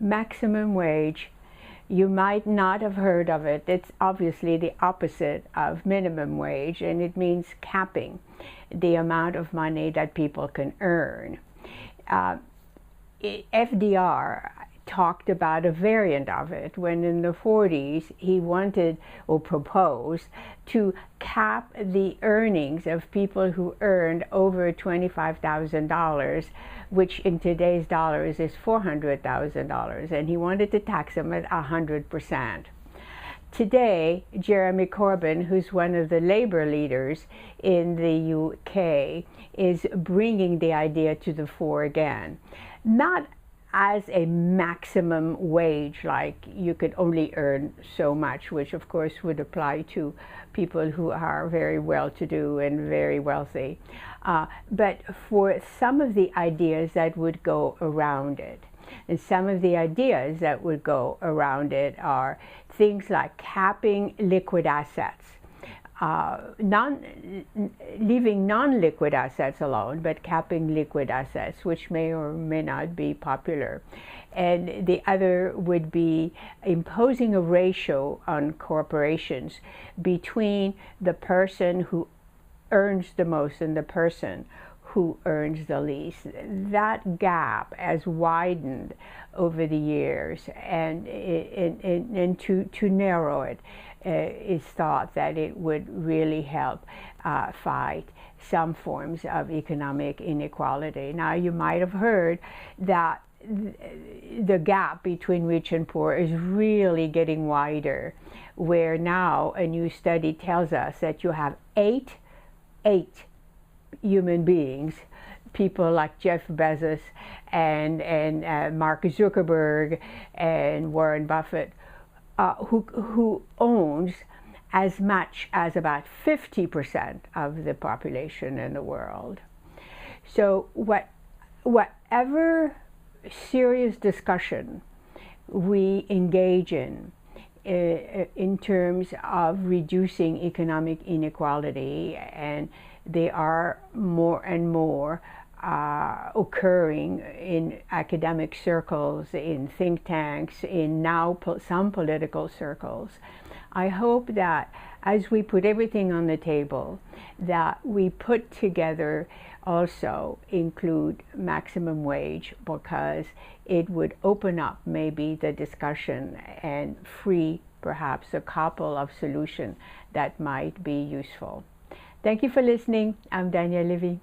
maximum wage, you might not have heard of it. It's obviously the opposite of minimum wage, and it means capping the amount of money that people can earn. FDR talked about a variant of it when in the 40s he wanted or proposed to cap the earnings of people who earned over $25,000, which in today's dollars is $400,000, and he wanted to tax them at 100%. Today, Jeremy Corbyn, who's one of the labor leaders in the UK, is bringing the idea to the fore again. Not as a maximum wage, like you could only earn so much, which of course would apply to people who are very well-to-do and very wealthy, but for some of the ideas that would go around it. And some of the ideas that would go around it are things like capping liquid assets, leaving non-liquid assets alone, but capping liquid assets, which may or may not be popular. And the other would be imposing a ratio on corporations between the person who earns the most and the person who earns the least. That gap has widened over the years, and to narrow it is thought that it would really help fight some forms of economic inequality. Now, you might have heard that the gap between rich and poor is really getting wider, where now a new study tells us that you have eight human beings, people like Jeff Bezos and Mark Zuckerberg and Warren Buffett, who owns as much as about 50% of the population in the world. So whatever serious discussion we engage in terms of reducing economic inequality, and they are more and more occurring in academic circles, in think tanks, in now some political circles. I hope that as we put everything on the table, that we put together also include maximum wage, because it would open up maybe the discussion and free perhaps a couple of solutions that might be useful. Thank you for listening. I'm Danielle Levy.